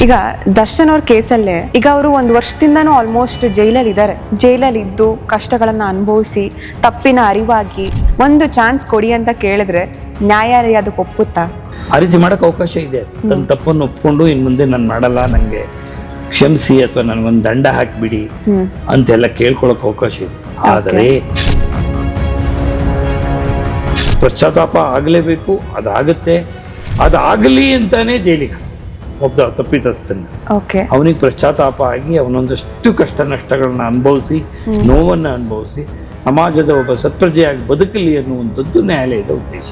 ಈಗ ದರ್ಶನ್ ಅವ್ರ ಕೇಸಲ್ಲೇ ಈಗ ಅವರು ಒಂದು ವರ್ಷದಿಂದನೂ ಆಲ್ಮೋಸ್ಟ್ ಜೈಲಲ್ಲಿ ಇದ್ದಾರೆ. ಜೈಲಲ್ಲಿ ಇದ್ದು ಕಷ್ಟಗಳನ್ನ ಅನುಭವಿಸಿ ತಪ್ಪಿನ ಅರಿವಾಗಿ ಒಂದು ಚಾನ್ಸ್ ಕೊಡಿ ಅಂತ ಕೇಳಿದ್ರೆ ನ್ಯಾಯಾಲಯ ಅದಕ್ಕೆ ಒಪ್ಪುತ್ತಾ? ಆ ರೀತಿ ಮಾಡೋಕೆ ಅವಕಾಶ ಇದೆ. ತನ್ನ ತಪ್ಪನ್ನು ಒಪ್ಕೊಂಡು ಇನ್ನು ಮುಂದೆ ನಾನು ಮಾಡಲ್ಲ, ನನಗೆ ಕ್ಷಮಿಸಿ ಅಥವಾ ನನಗೊಂದು ದಂಡ ಹಾಕಿಬಿಡಿ ಅಂತೆಲ್ಲ ಕೇಳ್ಕೊಳಕ್ಕೆ ಅವಕಾಶ ಇದೆ. ಆದರೆ ಪಶ್ಚಾತ್ತಾಪ ಆಗಲೇಬೇಕು, ಅದಾಗುತ್ತೆ. ಅದಾಗಲಿ ಅಂತಾನೆ ಜೈಲಿಗೆ ಒಬ್ಬ ತಪ್ಪಿತಸ್ಥನ ಅವನಿಗೆ ಪಶ್ಚಾತ್ತಾಪ ಆಗಿ ಅವನೊಂದಷ್ಟು ಕಷ್ಟ ನಷ್ಟಗಳನ್ನ ಅನುಭವಿಸಿ ನೋವನ್ನು ಅನುಭವಿಸಿ ಸಮಾಜದ ಒಬ್ಬ ಸತ್ಪ್ರಜೆಯಾಗಿ ಬದುಕಲಿ ಅನ್ನುವಂಥದ್ದು ನ್ಯಾಯಾಲಯದ ಉದ್ದೇಶ.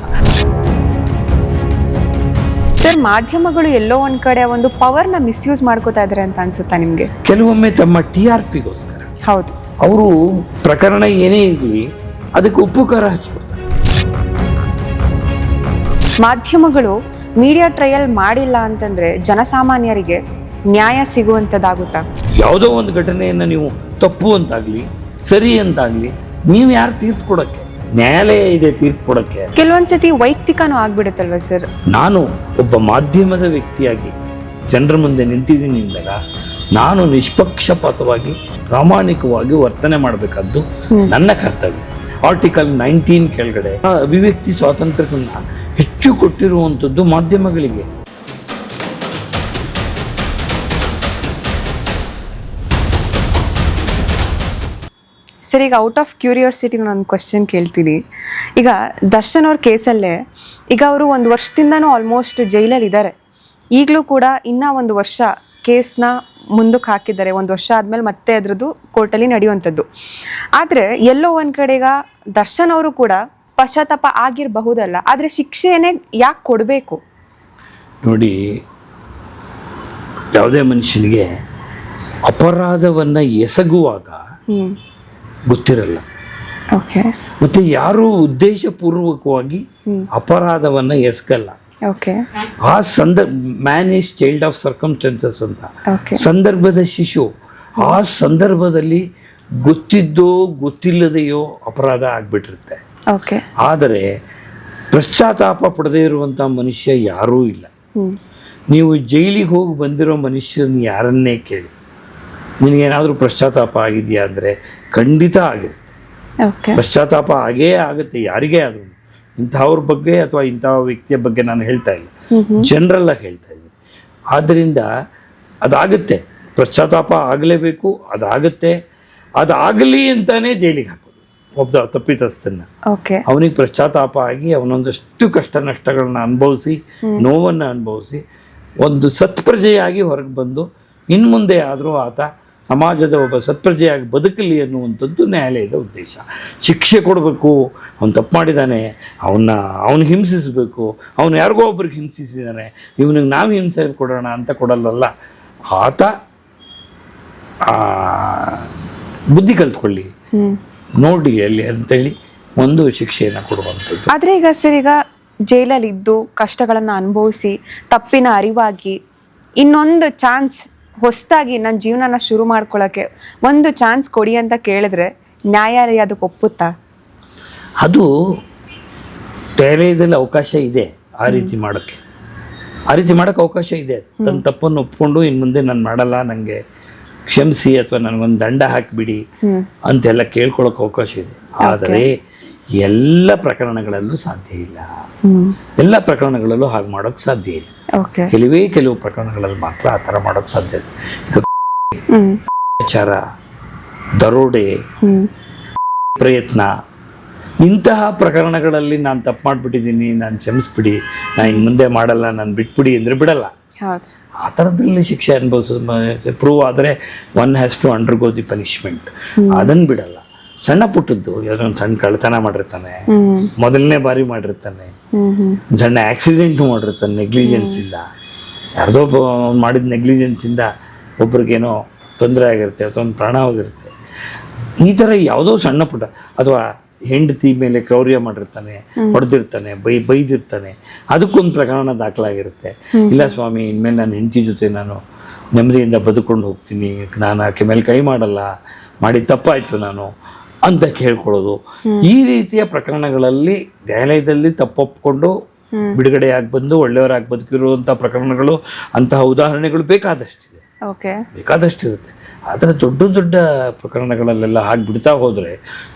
ಸರ್, ಮಾಧ್ಯಮಗಳು ಎಲ್ಲೋ ಒಂದ್ ಕಡೆ ಒಂದು ಪವರ್ನ ಮಿಸ್ಯೂಸ್ ಮಾಡ್ಕೋತಾ ಇದಾರೆ ಅಂತ ಅನ್ಸುತ್ತಾ ನಿಮ್ಗೆ? ಕೆಲವೊಮ್ಮೆ ತಮ್ಮ TRPಗೋಸ್ಕರ ಹೌದು, ಅವರು ಪ್ರಕರಣ ಏನೇ ಇರಲಿ ಅದಕ್ಕೆ ಉಪ್ಪು ಖಾರ ಹಚ್ಬಿಡ್ತಾರೆ. ಮಾಧ್ಯಮಗಳು ಮೀಡಿಯಾ ಟ್ರಯಲ್ ಮಾಡಿಲ್ಲ ಅಂತಂದ್ರೆ ಜನಸಾಮಾನ್ಯರಿಗೆ ನ್ಯಾಯ ಸಿಗುವಂತದ್ದಾಗುತ್ತಾ? ಯಾವುದೋ ಒಂದು ಘಟನೆಯನ್ನು ನೀವು ತಪ್ಪು ಅಂತಾಗ್ಲಿ ಸರಿ ಅಂತಾಗ್ಲಿ ನೀವು ಯಾರು ತೀರ್ಪು ಕೊಡಕ್ಕೆ? ನ್ಯಾಯಾಲಯ ಇದೆ ತೀರ್ಪು ಕೊಡಕ್ಕೆ. ಕೆಲವೊಂದ್ಸತಿ ವೈಯಕ್ತಿಕನೂ ಆಗ್ಬಿಡುತ್ತಲ್ವ ಸರ್? ನಾನು ಒಬ್ಬ ಮಾಧ್ಯಮದ ವ್ಯಕ್ತಿಯಾಗಿ ಜನರ ಮುಂದೆ ನಿಂತಿದ್ದೀನಿ ಅಂದಾಗ ನಾನು ನಿಷ್ಪಕ್ಷಪಾತವಾಗಿ ಪ್ರಾಮಾಣಿಕವಾಗಿ ವರ್ತನೆ ಮಾಡಬೇಕಾದ್ದು ನನ್ನ ಕರ್ತವ್ಯ. ಆರ್ಟಿಕಲ್ 19 ಕೆಳಗಡೆ ಅಭಿವ್ಯಕ್ತಿ ಸ್ವಾತಂತ್ರ್ಯವನ್ನು ಹೆಚ್ಚು ಕೊಟ್ಟಿರುವಂಥದ್ದು ಮಾಧ್ಯಮಗಳಿಗೆ. ಸರ್, ಈಗ ಔಟ್ ಆಫ್ ಕ್ಯೂರಿಯಾಸಿಟಿ ನಾನು ಕ್ವಶನ್ ಕೇಳ್ತೀನಿ. ಈಗ ದರ್ಶನ್ ಅವ್ರ ಕೇಸಲ್ಲೇ ಈಗ ಅವರು ಒಂದು ವರ್ಷದಿಂದನೂ ಆಲ್ಮೋಸ್ಟ್ ಜೈಲಲ್ಲಿ ಇದ್ದಾರೆ. ಈಗಲೂ ಕೂಡ ಇನ್ನೂ ಒಂದು ವರ್ಷ ಕೇಸ್ನ ಮುಂದಕ್ಕೆ ಹಾಕಿದ್ದಾರೆ. ಒಂದು ವರ್ಷ ಆದಮೇಲೆ ಮತ್ತೆ ಅದರದ್ದು ಕೋರ್ಟಲ್ಲಿ ನಡೆಯುವಂಥದ್ದು. ಆದರೆ ಎಲ್ಲೋ ಒಂದು ಕಡೆಗ ದರ್ಶನ್ ಅವರು ಕೂಡ ಪಶ್ಚಾತ್ತಾಪ ಆಗಿರಬಹುದಲ್ಲ, ಆದರೆ ಶಿಕ್ಷೆಯನ್ನೇ ಯಾಕೆ ಕೊಡಬೇಕು? ನೋಡಿ, ಯಾವುದೇ ಮನುಷ್ಯನಿಗೆ ಅಪರಾಧವನ್ನು ಎಸಗುವಾಗ ಗೊತ್ತಿರಲ್ಲ. ಮತ್ತೆ ಯಾರೂ ಉದ್ದೇಶಪೂರ್ವಕವಾಗಿ ಅಪರಾಧವನ್ನು ಎಸಗಲ್ಲ. ಆ man is child of circumstances ಅಂತ. ಸಂದರ್ಭದ ಶಿಶು. ಆ ಸಂದರ್ಭದಲ್ಲಿ ಗೊತ್ತಿದ್ದೋ ಗೊತ್ತಿಲ್ಲದೆಯೋ ಅಪರಾಧ ಆಗ್ಬಿಟ್ಟಿರುತ್ತೆ. ಆದರೆ ಪಶ್ಚಾತ್ತಾಪ ಪಡೆದೇ ಇರುವಂಥ ಮನುಷ್ಯ ಯಾರೂ ಇಲ್ಲ. ನೀವು ಜೈಲಿಗೆ ಹೋಗಿ ಬಂದಿರೋ ಮನುಷ್ಯರನ್ನ ಯಾರನ್ನೇ ಕೇಳಿ, ನಿನಗೇನಾದರೂ ಪಶ್ಚಾತ್ತಾಪ ಆಗಿದೆಯಾ ಅಂದರೆ ಖಂಡಿತ ಆಗಿರುತ್ತೆ. ಪಶ್ಚಾತ್ತಾಪ ಆಗೇ ಆಗುತ್ತೆ ಯಾರಿಗೇ ಆದರೂ. ಇಂಥವ್ರ ಬಗ್ಗೆ ಅಥವಾ ಇಂಥ ವ್ಯಕ್ತಿಯ ಬಗ್ಗೆ ನಾನು ಹೇಳ್ತಾ ಇಲ್ಲ, ಜನರಲ್ಲಾಗಿ ಹೇಳ್ತಾ ಇದ್ದೀನಿ. ಆದ್ದರಿಂದ ಅದಾಗುತ್ತೆ, ಪಶ್ಚಾತ್ತಾಪ ಆಗಲೇಬೇಕು, ಅದಾಗುತ್ತೆ. ಅದಾಗಲಿ ಅಂತಾನೆ ಜೈಲಿಗೆ ಹಾಕೋದು ಒಬ್ಬ ತಪ್ಪಿತಸ್ಥನ ಅವನಿಗೆ ಪಶ್ಚಾತ್ತಾಪ ಆಗಿ ಅವನೊಂದಷ್ಟು ಕಷ್ಟ ನಷ್ಟಗಳನ್ನ ಅನುಭವಿಸಿ ನೋವನ್ನು ಅನುಭವಿಸಿ ಒಂದು ಸತ್ಪ್ರಜೆಯಾಗಿ ಹೊರಗೆ ಬಂದು ಇನ್ನು ಮುಂದೆ ಆದರೂ ಆತ ಸಮಾಜದ ಒಬ್ಬ ಸತ್ಪ್ರಜೆಯಾಗಿ ಬದುಕಲಿ ಅನ್ನುವಂಥದ್ದು ನ್ಯಾಯಾಲಯದ ಉದ್ದೇಶ. ಶಿಕ್ಷೆ ಕೊಡಬೇಕು, ಅವನು ತಪ್ಪು ಮಾಡಿದ್ದಾನೆ, ಅವನು ಹಿಂಸಿಸಬೇಕು, ಅವನು ಯಾರಿಗೋ ಒಬ್ರಿಗೆ ಹಿಂಸಿಸಿದ್ದಾನೆ, ಇವನಿಗೆ ನಾವು ಹಿಂಸೆ ಕೊಡೋಣ ಅಂತ ಕೊಡಲ್ಲ. ಆತ ಬುದ್ಧಿ ಕಲ್ತ್ಕೊಳ್ಳಿ, ನೋಡಿ ಅಲ್ಲಿ ಅಂತೇಳಿ ಒಂದು ಶಿಕ್ಷೆಯನ್ನು ಕೊಡುವಂಥದ್ದು. ಆದರೆ ಈಗ ಸರ್, ಈಗ ಜೈಲಲ್ಲಿ ಇದ್ದು ಕಷ್ಟಗಳನ್ನು ಅನುಭವಿಸಿ ತಪ್ಪಿನ ಅರಿವಾಗಿ ಇನ್ನೊಂದು ಚಾನ್ಸ್ ಹೊಸದಾಗಿ ನನ್ನ ಜೀವನನ ಶುರು ಮಾಡ್ಕೊಳ್ಳೋಕ್ಕೆ ಒಂದು ಚಾನ್ಸ್ ಕೊಡಿ ಅಂತ ಕೇಳಿದ್ರೆ ನ್ಯಾಯಾಲಯ ಅದಕ್ಕೆ ಒಪ್ಪುತ್ತಾ? ಅದು ನ್ಯಾಯಾಲಯದಲ್ಲಿ ಅವಕಾಶ ಇದೆ ಆ ರೀತಿ ಮಾಡೋಕ್ಕೆ. ಆ ರೀತಿ ಮಾಡೋಕ್ಕೆ ಅವಕಾಶ ಇದೆ. ತನ್ನ ತಪ್ಪನ್ನು ಒಪ್ಕೊಂಡು ಇನ್ನು ಮುಂದೆ ನಾನು ಮಾಡಲ್ಲ, ನನಗೆ ಕ್ಷಮಿಸಿ ಅಥವಾ ನನಗೊಂದು ದಂಡ ಹಾಕಿಬಿಡಿ ಅಂತೆಲ್ಲ ಕೇಳ್ಕೊಳಕ್ಕೆ ಅವಕಾಶ ಇದೆ. ಆದರೆ ಎಲ್ಲ ಪ್ರಕರಣಗಳಲ್ಲೂ ಸಾಧ್ಯ ಇಲ್ಲ. ಎಲ್ಲ ಪ್ರಕರಣಗಳಲ್ಲೂ ಹಾಗೆ ಮಾಡೋಕ್ಕೆ ಸಾಧ್ಯ ಇಲ್ಲ. ಕೆಲವು ಪ್ರಕರಣಗಳಲ್ಲಿ ಮಾತ್ರ ಆ ಥರ ಮಾಡೋಕ್ಕೆ ಸಾಧ್ಯ ಇದೆ. ವಿಚಾರ, ದರೋಡೆ, ಪ್ರಯತ್ನ, ಇಂತಹ ಪ್ರಕರಣಗಳಲ್ಲಿ ನಾನು ತಪ್ಪು ಮಾಡಿಬಿಟ್ಟಿದ್ದೀನಿ, ನಾನು ಕ್ಷಮಿಸ್ಬಿಡಿ, ನಾನು ಇನ್ನು ಮುಂದೆ ಮಾಡಲ್ಲ, ನಾನು ಬಿಟ್ಬಿಡಿ ಅಂದರೆ ಬಿಡಲ್ಲ. ಆ ಥರದ್ರಲ್ಲಿ ಶಿಕ್ಷೆ ಅನುಭವಿಸೋದು ಪ್ರೂವ್ ಆದರೆ one has to undergo the punishment. ಅದನ್ನು ಬಿಡಲ್ಲ. ಸಣ್ಣ ಪುಟ್ಟದ್ದು ಯಾವುದೋ ಒಂದು ಸಣ್ಣ ಕಳ್ಳತನ ಮಾಡಿರ್ತಾನೆ, ಮೊದಲನೇ ಬಾರಿ ಮಾಡಿರ್ತಾನೆ, ಸಣ್ಣ ಆಕ್ಸಿಡೆಂಟು ಮಾಡಿರ್ತಾನೆ ನೆಗ್ಲಿಜೆನ್ಸಿಂದ, ಯಾರ್ದೋ ಮಾಡಿದ ನೆಗ್ಲಿಜೆನ್ಸಿಂದ ಒಬ್ರಿಗೇನೋ ತೊಂದರೆ ಆಗಿರುತ್ತೆ ಅಥವಾ ಒಂದು ಪ್ರಾಣ ಹೋಗಿರುತ್ತೆ. ಈ ಥರ ಯಾವುದೋ ಸಣ್ಣ ಪುಟ್ಟ, ಅಥವಾ ಹೆಂಡತಿ ಮೇಲೆ ಕ್ರೌರ್ಯ ಮಾಡಿರ್ತಾನೆ, ಹೊಡೆದಿರ್ತಾನೆ, ಬೈದಿರ್ತಾನೆ, ಅದಕ್ಕೊಂದು ಪ್ರಕರಣ ದಾಖಲಾಗಿರುತ್ತೆ. ಇಲ್ಲ ಸ್ವಾಮಿ, ಇನ್ಮೇಲೆ ನಾನು ಹೆಂಡತಿ ಜೊತೆ ನಾನು ನೆಮ್ಮದಿಯಿಂದ ಬದುಕೊಂಡು ಹೋಗ್ತೀನಿ, ನಾನು ಆಕೆ ಮೇಲೆ ಕೈ ಮಾಡಲ್ಲ, ಮಾಡಿ ತಪ್ಪಾಯಿತು ನಾನು ಅಂತ ಕೇಳ್ಕೊಳ್ಳೋದು. ಈ ರೀತಿಯ ಪ್ರಕರಣಗಳಲ್ಲಿ ನ್ಯಾಯಾಲಯದಲ್ಲಿ ತಪ್ಪೊಪ್ಕೊಂಡು ಬಿಡುಗಡೆ ಆಗಿ ಬಂದು ಒಳ್ಳೆಯವರಾಗಿ ಬದುಕಿರುವಂಥ ಪ್ರಕರಣಗಳು, ಅಂತಹ ಉದಾಹರಣೆಗಳು ಬೇಕಾದಷ್ಟಿದೆ, ಓಕೆ, ಬೇಕಾದಷ್ಟಿರುತ್ತೆ. ಆದರೆ ದೊಡ್ಡ ದೊಡ್ಡ ಪ್ರಕರಣಗಳಲ್ಲೆಲ್ಲ ಹಾಗೆ ಬಿಡ್ತಾ ಹೋದರೆ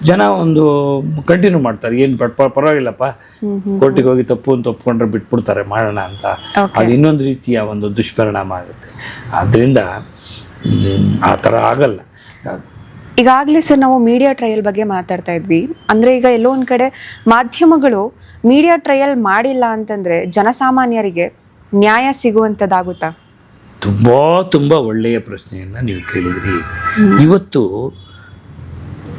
ಜನ ಒಂದು ಕಂಟಿನ್ಯೂ ಮಾಡ್ತಾರೆ. ಏನು ಪರವಾಗಿಲ್ಲಪ್ಪ, ಕೋರ್ಟಿಗೆ ಹೋಗಿ ತಪ್ಪು ಅಂತ ಒಪ್ಕೊಂಡ್ರೆ ಬಿಟ್ಬಿಡ್ತಾರೆ, ಮಾಡೋಣ ಅಂತ. ಅದು ಇನ್ನೊಂದು ರೀತಿಯ ಒಂದು ದುಷ್ಪರಿಣಾಮ ಆಗುತ್ತೆ. ಆದ್ದರಿಂದ ಆ ಥರ ಆಗಲ್ಲ. ಈಗಾಗಲೇ ಸರ್ ನಾವು ಮೀಡಿಯಾ ಟ್ರಯಲ್ ಬಗ್ಗೆ ಮಾತಾಡ್ತಾ ಇದ್ವಿ. ಅಂದರೆ ಈಗ ಎಲ್ಲೋ ಒಂದು ಕಡೆ ಮಾಧ್ಯಮಗಳು ಮೀಡಿಯಾ ಟ್ರಯಲ್ ಮಾಡಿಲ್ಲ ಅಂತಂದರೆ ಜನಸಾಮಾನ್ಯರಿಗೆ ನ್ಯಾಯ ಸಿಗುವಂಥದ್ದಾಗುತ್ತಾ? ತುಂಬ ಒಳ್ಳೆಯ ಪ್ರಶ್ನೆಯನ್ನು ನೀವು ಕೇಳಿದ್ರಿ. ಇವತ್ತು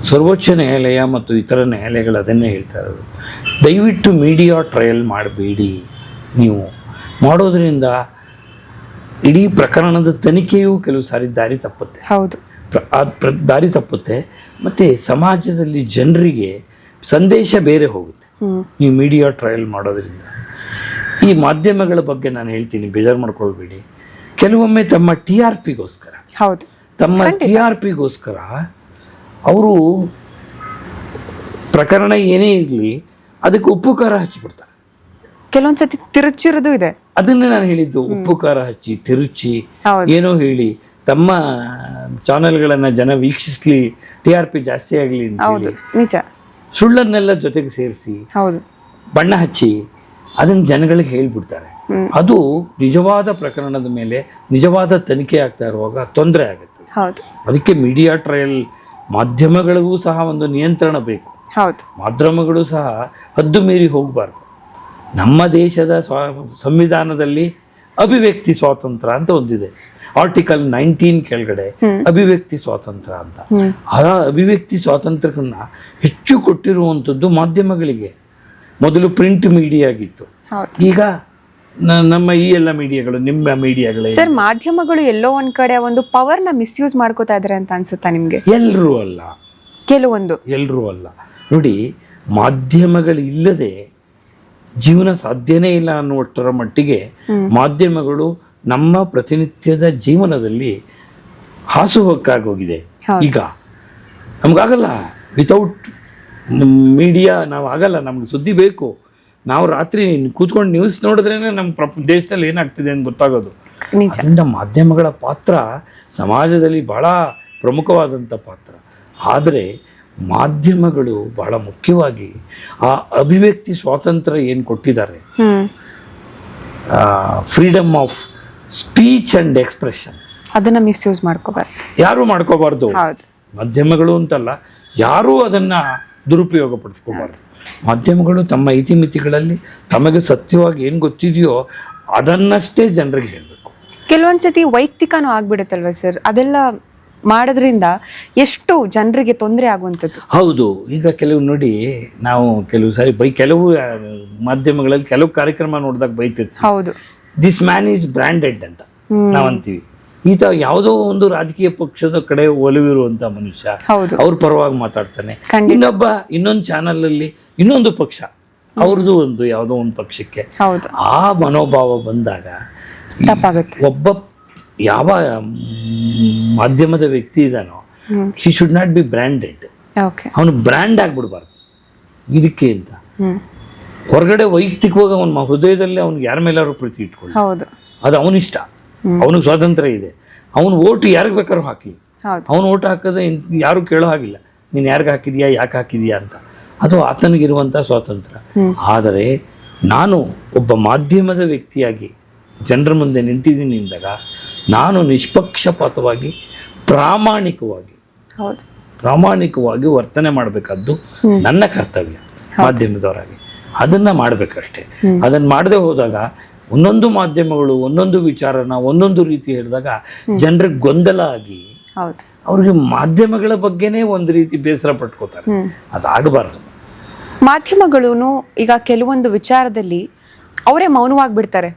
ಸರ್ವೋಚ್ಚ ನ್ಯಾಯಾಲಯ ಮತ್ತು ಇತರ ನ್ಯಾಯಾಲಯಗಳು ಅದನ್ನೇ ಹೇಳ್ತಾ ಇರೋದು, ದಯವಿಟ್ಟು ಮೀಡಿಯಾ ಟ್ರಯಲ್ ಮಾಡಬೇಡಿ. ನೀವು ಮಾಡೋದ್ರಿಂದ ಇಡೀ ಪ್ರಕರಣದ ತನಿಖೆಯೂ ಕೆಲವು ಸಾರಿ ದಾರಿ ತಪ್ಪುತ್ತೆ. ಹೌದು, ದಾರಿ ತಪ್ಪುತ್ತೆ. ಮತ್ತು ಸಮಾಜದಲ್ಲಿ ಜನರಿಗೆ ಸಂದೇಶ ಬೇರೆ ಹೋಗುತ್ತೆ ನೀವು ಮೀಡಿಯಾ ಟ್ರಯಲ್ ಮಾಡೋದ್ರಿಂದ. ಈ ಮಾಧ್ಯಮಗಳ ಬಗ್ಗೆ ನಾನು ಹೇಳ್ತೀನಿ, ಬೇಜಾರು ಮಾಡ್ಕೊಳ್ಬೇಡಿ. ಕೆಲವೊಮ್ಮೆ ತಮ್ಮ TRPಗೋಸ್ಕರ, ಹೌದು, ತಮ್ಮ TRPಗೋಸ್ಕರ ಅವರು ಪ್ರಕರಣ ಏನೇ ಇರಲಿ ಅದಕ್ಕೆ ಉಪ್ಪು ಖಾರ ಹಚ್ಚಿಬಿಡ್ತಾರೆ. ಕೆಲವೊಂದ್ಸತಿ ತಿರುಚಿರೋದು ಇದೆ. ಅದನ್ನೇ ನಾನು ಹೇಳಿದ್ದು, ಉಪ್ಪು ಖಾರ ಹಚ್ಚಿ ತಿರುಚಿ ಏನೋ ಹೇಳಿ ತಮ್ಮ ಚಾನೆಲ್ಗಳನ್ನು ಜನ ವೀಕ್ಷಿಸ್ಲಿ, TRP ಜಾಸ್ತಿ ಆಗಲಿ ಅಂತ ನಿಜ ಸುಳ್ಳನ್ನೆಲ್ಲ ಜೊತೆಗೆ ಸೇರಿಸಿ ಬಣ್ಣ ಹಚ್ಚಿ ಅದನ್ನು ಜನಗಳಿಗೆ ಹೇಳ್ಬಿಡ್ತಾರೆ. ಅದು ನಿಜವಾದ ಪ್ರಕರಣದ ಮೇಲೆ ನಿಜವಾದ ತನಿಖೆ ಆಗ್ತಾ ಇರುವಾಗ ತೊಂದರೆ ಆಗುತ್ತೆ. ಅದಕ್ಕೆ ಮೀಡಿಯಾ ಟ್ರಯಲ್ ಮಾಧ್ಯಮಗಳಿಗೂ ಸಹ ಒಂದು ನಿಯಂತ್ರಣ ಬೇಕು. ಮಾಧ್ಯಮಗಳು ಸಹ ಹದ್ದು ಮೀರಿ ಹೋಗಬಾರ್ದು. ನಮ್ಮ ದೇಶದ ಸಂವಿಧಾನದಲ್ಲಿ ಅಭಿವ್ಯಕ್ತಿ ಸ್ವಾತಂತ್ರ್ಯ ಅಂತ ಒಂದಿದೆ, ಆರ್ಟಿಕಲ್ 19 ಕೆಳಗಡೆ ಅಭಿವ್ಯಕ್ತಿ ಸ್ವಾತಂತ್ರ್ಯ ಅಂತ. ಆ ಅಭಿವ್ಯಕ್ತಿ ಸ್ವಾತಂತ್ರ್ಯಕ್ಕನ್ನ ಹೆಚ್ಚು ಕೊಟ್ಟಿರುವಂಥದ್ದು ಮಾಧ್ಯಮಗಳಿಗೆ. ಮೊದಲು ಪ್ರಿಂಟ್ ಮೀಡಿಯಾ ಆಗಿತ್ತು, ಈಗ ನಮ್ಮ ಈ ಎಲ್ಲ ಮೀಡಿಯಾಗಳು, ನಿಮ್ಮ ಮೀಡಿಯಾಗಳು. ಸರ್, ಮಾಧ್ಯಮಗಳು ಎಲ್ಲೋ ಒಂದ್ ಕಡೆ ಒಂದು ಪವರ್ನ ಮಿಸ್ಯೂಸ್ ಮಾಡ್ಕೋತಾ ಇದ್ದಾರೆ ಅಂತ ಅನ್ಸುತ್ತಾ ನಿಮ್ಗೆ? ಎಲ್ಲರೂ ಅಲ್ಲ, ಎಲ್ಲರೂ ಅಲ್ಲ. ನೋಡಿ, ಮಾಧ್ಯಮಗಳಿಲ್ಲದೆ ಜೀವನ ಸಾಧ್ಯನೇ ಇಲ್ಲ ಅನ್ನುವಷ್ಟರ ಮಟ್ಟಿಗೆ ಮಾಧ್ಯಮಗಳು ನಮ್ಮ ಪ್ರತಿನಿತ್ಯದ ಜೀವನದಲ್ಲಿ ಹಾಸುಹೊಕ್ಕಾಗೋಗಿದೆ. ಈಗ ನಮ್ಗಾಗಲ್ಲ, ವಿತೌಟ್ ಮೀಡಿಯಾ ನಾವು ಆಗಲ್ಲ. ನಮ್ಗೆ ಸುದ್ದಿ ಬೇಕು. ನಾವು ರಾತ್ರಿ ಕೂತ್ಕೊಂಡು ನ್ಯೂಸ್ ನೋಡಿದ್ರೇ ನಮ್ಮ ದೇಶದಲ್ಲಿ ಏನಾಗ್ತಿದೆ ಅಂತ ಗೊತ್ತಾಗೋದು. ಅದರಿಂದ ಮಾಧ್ಯಮಗಳ ಪಾತ್ರ ಸಮಾಜದಲ್ಲಿ ಬಹಳ ಪ್ರಮುಖವಾದಂಥ ಪಾತ್ರ. ಆದರೆ ಮಾಧ್ಯಮಗಳು ಬಹಳ ಮುಖ್ಯವಾಗಿ ಆ ಅಭಿವ್ಯಕ್ತಿ ಸ್ವಾತಂತ್ರ್ಯ ಏನು ಕೊಟ್ಟಿದ್ದಾರೆ, freedom of speech and expression, ಅದನ್ನು ಮಿಸ್ಯೂಸ್ ಮಾಡ್ಕೋಬಾರ್ದು, ಯಾರೂ ಮಾಡ್ಕೋಬಾರ್ದು. ಮಾಧ್ಯಮಗಳು ಅಂತಲ್ಲ, ಯಾರೂ ಅದನ್ನು ದುರುಪಯೋಗ ಪಡಿಸ್ಕೋಬಾರ್ದು. ಮಾಧ್ಯಮಗಳು ತಮ್ಮ ಇತಿಮಿತಿಗಳಲ್ಲಿ ತಮಗೆ ಸತ್ಯವಾಗಿ ಏನು ಗೊತ್ತಿದೆಯೋ ಅದನ್ನಷ್ಟೇ ಜನರಿಗೆ ಹೇಳಬೇಕು. ಕೆಲವೊಂದ್ಸತಿ ವೈಯಕ್ತಿಕನೂ ಆಗ್ಬಿಡುತ್ತಲ್ವ ಸರ್, ಅದೆಲ್ಲ ಮಾಡೋದ್ರಿಂದ ಎಷ್ಟು ಜನರಿಗೆ ತೊಂದರೆ ಆಗುವಂಥದ್ದು. ಹೌದು, ಈಗ ಕೆಲವು ನೋಡಿ, ನಾವು ಕೆಲವು ಸಾರಿ ಕೆಲವು ಮಾಧ್ಯಮಗಳಲ್ಲಿ ಕೆಲವು ಕಾರ್ಯಕ್ರಮ ನೋಡಿದಾಗ ಬೈತಿರ್ತೀವಿ. ಹೌದು, ದಿಸ್ ಮ್ಯಾನ್ ಈಸ್ ಬ್ರ್ಯಾಂಡೆಡ್ ಅಂತ ನಾವಂತೀವಿ. ಈತ ಯಾವುದೋ ಒಂದು ರಾಜಕೀಯ ಪಕ್ಷದ ಕಡೆ ಒಲವಿರುವಂತ ಮನುಷ್ಯ, ಅವ್ರ ಪರವಾಗಿ ಮಾತಾಡ್ತಾನೆ. ಇನ್ನೊಂದು ಚಾನಲ್ ಅಲ್ಲಿ ಇನ್ನೊಂದು ಪಕ್ಷ, ಅವ್ರದ್ದು ಒಂದು ಯಾವುದೋ ಒಂದು ಪಕ್ಷಕ್ಕೆ ಆ ಮನೋಭಾವ ಬಂದಾಗ ಒಬ್ಬ ಯಾವ ಮಾಧ್ಯಮದ ವ್ಯಕ್ತಿ ಇದಾನೋ, he should not be branded. ಅವನು ಬ್ರ್ಯಾಂಡ್ ಆಗ್ಬಿಡ್ಬಾರ್ದು ಇದಕ್ಕೆ ಅಂತ. ಹೊರಗಡೆ ವೈಯಕ್ತಿಕವಾಗಿ ಅವನ ಹೃದಯದಲ್ಲಿ ಅವ್ನಿಗೆ ಯಾರ ಮೇಲಾದ್ರು ಪ್ರೀತಿ ಇಟ್ಕೊಳ್ಳಿ, ಅದು ಅವನಿಷ್ಟ, ಅವನಿಗೆ ಸ್ವಾತಂತ್ರ್ಯ ಇದೆ. ಅವನು ಓಟು ಯಾರಿಗೆ ಬೇಕಾದ್ರೂ ಹಾಕಲಿ, ಅವನು ಓಟು ಹಾಕೋದೇ ಯಾರು ಕೇಳೋ ಹಾಗಿಲ್ಲ, ನೀನು ಯಾರಿಗೆ ಹಾಕಿದ್ಯಾ, ಯಾಕೆ ಹಾಕಿದ್ಯಾ ಅಂತ. ಅದು ಆತನಿಗಿರುವಂಥ ಸ್ವಾತಂತ್ರ್ಯ. ಆದರೆ ನಾನು ಒಬ್ಬ ಮಾಧ್ಯಮದ ವ್ಯಕ್ತಿಯಾಗಿ ಜನರ ಮುಂದೆ ನಿಂತಿದ್ದೀನಿ ಅಂದಾಗ ನಾನು ನಿಷ್ಪಕ್ಷಪಾತವಾಗಿ ಪ್ರಾಮಾಣಿಕವಾಗಿ ವರ್ತನೆ ಮಾಡಬೇಕಾದ್ದು ನನ್ನ ಕರ್ತವ್ಯ ಮಾಧ್ಯಮದವರಾಗಿ. ಅದನ್ನು ಮಾಡಬೇಕಷ್ಟೇ. ಅದನ್ನು ಮಾಡದೆ ಹೋದಾಗ ಒಂದೊಂದು ಮಾಧ್ಯಮಗಳು ಒಂದೊಂದು ವಿಚಾರನ ಒಂದೊಂದು ರೀತಿ ಹೇಳಿದಾಗ ಜನರಿಗೆ ಗೊಂದಲ ಆಗಿ ಅವ್ರಿಗೆ ಮಾಧ್ಯಮಗಳ ಬಗ್ಗೆನೇ ಒಂದು ರೀತಿ ಬೇಸರ ಪಟ್ಕೋತಾರೆ. ಅದಾಗಬಾರ್ದು. ಮಾಧ್ಯಮಗಳು ಈಗ ಕೆಲವೊಂದು ವಿಚಾರದಲ್ಲಿ ಅವರೇ ಮೌನವಾಗಿಬಿಡ್ತಾರೆ.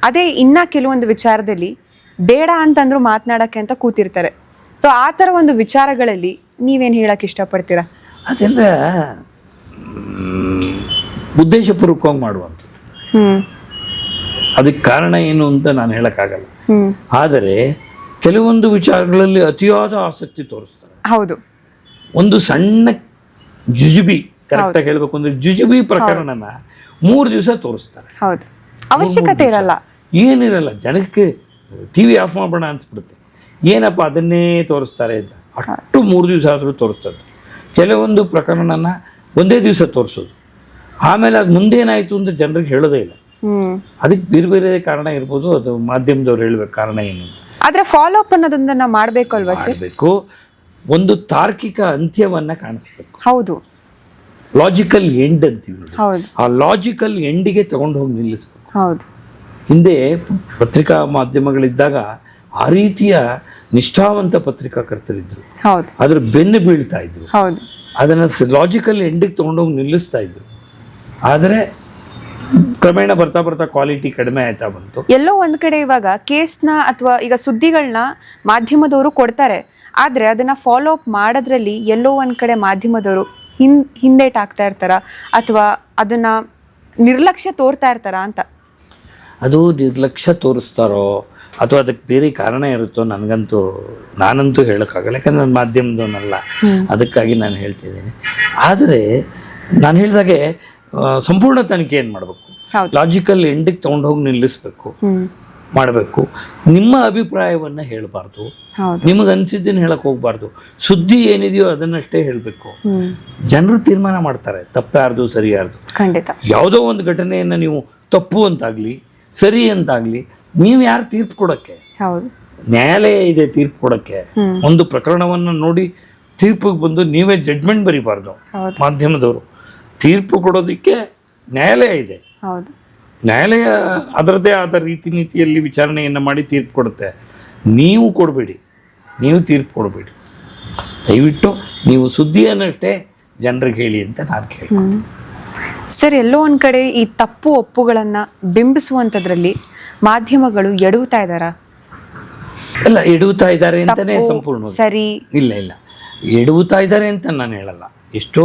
ಅದೇ ಇನ್ನ ಕೆಲವೊಂದು ವಿಚಾರದಲ್ಲಿ ಬೇಡ ಅಂತಂದ್ರು ಮಾತನಾಡಕ್ಕೆ ಅಂತ ಕೂತಿರ್ತಾರೆ. ಸೊ ಆ ಥರ ಒಂದು ವಿಚಾರಗಳಲ್ಲಿ ನೀವೇನು ಹೇಳಕ್ಕೆ ಇಷ್ಟಪಡ್ತೀರಾ? ಅದೆಲ್ಲ ಉದ್ದೇಶಪೂರ್ವಕವಾಗಿ ಮಾಡುವಂಥದ್ದು. ಅದಕ್ಕೆ ಕಾರಣ ಏನು ಅಂತ ನಾನು ಹೇಳಕ್ಕಾಗಲ್ಲ. ಆದರೆ ಕೆಲವೊಂದು ವಿಚಾರಗಳಲ್ಲಿ ಅತಿಯಾದ ಆಸಕ್ತಿ ತೋರಿಸ್ತಾರೆ. ಹೌದು, ಒಂದು ಸಣ್ಣ ಜುಜುಬಿ, ಕರೆಕ್ಟಾಗಿ ಹೇಳ್ಬೇಕು ಅಂದ್ರೆ ಜುಜುಬಿ ಪ್ರಕರಣನ 3 ದಿವಸ ತೋರಿಸ್ತಾರೆ. ಹೌದು, ಅವಶ್ಯಕತೆ ಇರಲ್ಲ, ಏನಿರಲ್ಲ. ಜನಕ್ಕೆ TV ಆಫ್ ಮಾಡೋಣ ಅನ್ಸ್ಬಿಡುತ್ತೆ, ಏನಪ್ಪ ಅದನ್ನೇ ತೋರಿಸ್ತಾರೆ ಅಂತ. ಅಷ್ಟು 3 ದಿವಸ ಆದರೂ ತೋರಿಸ್ತಾರೆ. ಕೆಲವೊಂದು ಪ್ರಕರಣನ ಒಂದೇ ದಿವಸ ತೋರಿಸೋದು, ಆಮೇಲೆ ಅದು ಮುಂದೇನಾಯಿತು ಅಂತ ಜನರಿಗೆ ಹೇಳೋದೇ ಇಲ್ಲ. ಅದಕ್ಕೆ ಬೇರೆ ಬೇರೆ ಕಾರಣ ಇರ್ಬೋದು, ಅದು ಮಾಧ್ಯಮದವ್ರು ಹೇಳ್ಬೇಕು ಕಾರಣ ಏನು ಅಂತ. ಆದ್ರೆ ಫಾಲೋ ಅಪ್ ಅನ್ನೋದನ್ನ ಮಾಡ್ಬೇಕು ಅಲ್ವಾ ಸರ್? ಮಾಡಬೇಕು, ಒಂದು ತಾರ್ಕಿಕ ಅಂತ್ಯವನ್ನ ಕಾಣಿಸ್ಬೇಕು. ಹೌದು, ಲಾಜಿಕಲ್ ಎಂಡ್ ಅಂತೀವಿ ನೋಡಿ. ಹೌದು, ಆ ಲಾಜಿಕಲ್ ಎಂಡಿಗೆ ತಗೊಂಡು ಹೋಗಿ ನಿಲ್ಲಿಸ್ಬೇಕು. ಹೌದು. ಹಿಂದೆ ಪತ್ರಿಕಾ ಮಾಧ್ಯಮಗಳಿದ್ದಾಗ ಆ ರೀತಿಯ ನಿಷ್ಠಾವಂತ ಪತ್ರಿಕಾಕರ್ತರಿದ್ರು, ಹೌದು, ಅದ್ರ ಬೆನ್ನು ಬೀಳ್ತಾ ಇದ್ರು, ಹೌದು, ಅದನ್ನ ಲಾಜಿಕಲ್ ಎಂಡಿಗೆ ತಗೊಂಡೋಗಿ ನಿಲ್ಲಿಸ್ತಾ ಇದ್ರು. ಆದರೆ ಕ್ರಮೇಣ ಬರ್ತಾ ಬರ್ತಾ ಕ್ವಾಲಿಟಿ ಕಡಿಮೆ ಆಯ್ತಾ ಬಂತು. ಎಲ್ಲೋ ಒಂದ್ ಕಡೆ ಇವಾಗ ಕೇಸ್ನ ಅಥವಾ ಈಗ ಸುದ್ದಿಗಳನ್ನ ಮಾಧ್ಯಮದವರು ಕೊಡ್ತಾರೆ, ಆದ್ರೆ ಅದನ್ನ ಫಾಲೋ ಅಪ್ ಮಾಡೋದ್ರಲ್ಲಿ ಎಲ್ಲೋ ಒಂದ್ ಕಡೆ ಮಾಧ್ಯಮದವರು ಹಿಂದೇಟಾಗ್ತಾ ಇರ್ತಾರ ಅಥವಾ ಅದನ್ನ ನಿರ್ಲಕ್ಷ್ಯ ತೋರ್ತಾ ಇರ್ತಾರ ಅಂತ. ಅದು ನಿರ್ಲಕ್ಷ್ಯ ತೋರಿಸ್ತಾರೋ ಅಥವಾ ಅದಕ್ಕೆ ಬೇರೆ ಕಾರಣ ಇರುತ್ತೋ ನಾನಂತೂ ಹೇಳೋಕ್ಕಾಗಲ್ಲ, ಯಾಕಂದ್ರೆ ನನ್ನ ಮಾಧ್ಯಮದವನಲ್ಲ, ಅದಕ್ಕಾಗಿ ನಾನು ಹೇಳ್ತಿದ್ದೀನಿ. ಆದರೆ ನಾನು ಹೇಳಿದಾಗೆ ಸಂಪೂರ್ಣ ತನಿಖೆ ಏನು ಮಾಡಬೇಕು, ಲಾಜಿಕಲ್ ಎಂಡಿಗೆ ತೊಗೊಂಡೋಗಿ ನಿಲ್ಲಿಸ್ಬೇಕು, ಮಾಡಬೇಕು. ನಿಮ್ಮ ಅಭಿಪ್ರಾಯವನ್ನ ಹೇಳಬಾರ್ದು, ನಿಮಗೆ ಅನಿಸಿದ್ದನ್ನು ಹೇಳಕ್ ಹೋಗ್ಬಾರ್ದು. ಸುದ್ದಿ ಏನಿದೆಯೋ ಅದನ್ನಷ್ಟೇ ಹೇಳಬೇಕು. ಜನರು ತೀರ್ಮಾನ ಮಾಡ್ತಾರೆ ತಪ್ಪು ಯಾರ್ದು ಸರಿ ಯಾರ್ದು. ಖಂಡಿತ. ಯಾವುದೋ ಒಂದು ಘಟನೆಯನ್ನು ನೀವು ತಪ್ಪು ಅಂತಾಗ್ಲಿ ಸರಿ ಅಂತಾಗ್ಲಿ, ನೀವು ಯಾರು ತೀರ್ಪು ಕೊಡೋಕ್ಕೆ? ನ್ಯಾಯಾಲಯ ಇದೆ ತೀರ್ಪು ಕೊಡೋಕ್ಕೆ. ಒಂದು ಪ್ರಕರಣವನ್ನು ನೋಡಿ ತೀರ್ಪಿಗೆ ಬಂದು ನೀವೇ ಜಡ್ಜ್ಮೆಂಟ್ ಬರೀಬಾರ್ದು. ಮಾಧ್ಯಮದವರು ತೀರ್ಪು ಕೊಡೋದಕ್ಕೆ ನ್ಯಾಯಾಲಯ ಇದೆ. ನ್ಯಾಯಾಲಯ ಅದರದ್ದೇ ಆದ ರೀತಿ ನೀತಿಯಲ್ಲಿ ವಿಚಾರಣೆಯನ್ನು ಮಾಡಿ ತೀರ್ಪು ಕೊಡುತ್ತೆ. ನೀವು ಕೊಡಬೇಡಿ, ನೀವು ತೀರ್ಪು ಕೊಡಬೇಡಿ. ದಯವಿಟ್ಟು ನೀವು ಸುದ್ದಿಯನ್ನಷ್ಟೇ ಜನರಿಗೆ ಹೇಳಿ ಅಂತ ನಾನು ಕೇಳ್ತೀನಿ. ಸರ್, ಎಲ್ಲೋ ಒಂದ್ ಕಡೆ ಈ ತಪ್ಪು ಒಪ್ಪುಗಳನ್ನ ಬಿಂಬಿಸುವಂಥದ್ರಲ್ಲಿ ಮಾಧ್ಯಮಗಳು ಎಡುತ್ತಾ ಇದ್ದಾರಾ? ಇಲ್ಲ, ಎಡುತ್ತಾ ಇದ್ದಾರೆ ಅಂತಾನೆ ಸಂಪೂರ್ಣ ಸರಿ ಇಲ್ಲ, ಎಡುತ್ತಾ ಇದ್ದಾರೆ ಅಂತ ನಾನು ಹೇಳಲ್ಲ. ಎಷ್ಟೋ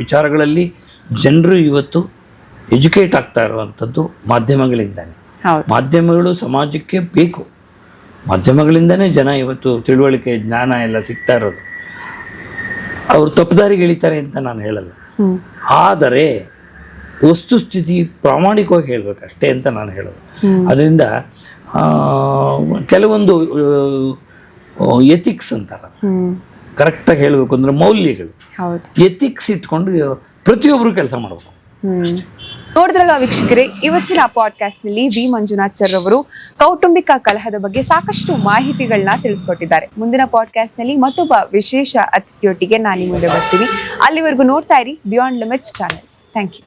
ವಿಚಾರಗಳಲ್ಲಿ ಜನರು ಇವತ್ತು ಎಜುಕೇಟ್ ಆಗ್ತಾ ಇರುವಂಥದ್ದು ಮಾಧ್ಯಮಗಳಿಂದಾನೆ. ಮಾಧ್ಯಮಗಳು ಸಮಾಜಕ್ಕೆ ಬೇಕು. ಮಾಧ್ಯಮಗಳಿಂದನೇ ಜನ ಇವತ್ತು ತಿಳುವಳಿಕೆ ಜ್ಞಾನ ಎಲ್ಲ ಸಿಗ್ತಾ ಇರೋದು. ಅವರು ತಪ್ಪುದಾರಿಗೆ ಎಳಿತಾರೆ ಅಂತ ನಾನು ಹೇಳಲ್ಲ, ಆದರೆ ವಸ್ತುಸ್ಥಿತಿ ಪ್ರಾಮಾಣಿಕವಾಗಿ ಹೇಳ್ಬೇಕಷ್ಟೇ ಅಂತ ನಾನು ಹೇಳೋದು. ಅದರಿಂದ ಕೆಲವೊಂದು ಎಥಿಕ್ಸ್ ಅಂತಾರ, ಕರೆಕ್ಟಾಗಿ ಹೇಳಬೇಕು ಅಂದ್ರೆ ಮೌಲ್ಯಗಳು, ಎಥಿಕ್ಸ್ ಇಟ್ಕೊಂಡು ಪ್ರತಿಯೊಬ್ಬರು ಕೆಲಸ ಮಾಡಬೇಕು. ನೋಡಿದ್ರಲ್ಲ ವೀಕ್ಷಕರೇ, ಇವತ್ತಿನ ಪಾಡ್ಕಾಸ್ಟ್ ನಲ್ಲಿ ವಿ ಮಂಜುನಾಥ್ ಸರ್ ಅವರು ಕೌಟುಂಬಿಕ ಕಲಹದ ಬಗ್ಗೆ ಸಾಕಷ್ಟು ಮಾಹಿತಿಗಳನ್ನ ತಿಳಿಸ್ಕೊಟ್ಟಿದ್ದಾರೆ. ಮುಂದಿನ ಪಾಡ್ಕಾಸ್ಟ್ ನಲ್ಲಿ ಮತ್ತೊಬ್ಬ ವಿಶೇಷ ಅತಿಥಿಯೊಟ್ಟಿಗೆ ನಾನು ಮುಂದೆ ಬರ್ತೀನಿ. ಅಲ್ಲಿವರೆಗೂ ನೋಡ್ತಾ ಇರಿ beyond limits channel. Thank you.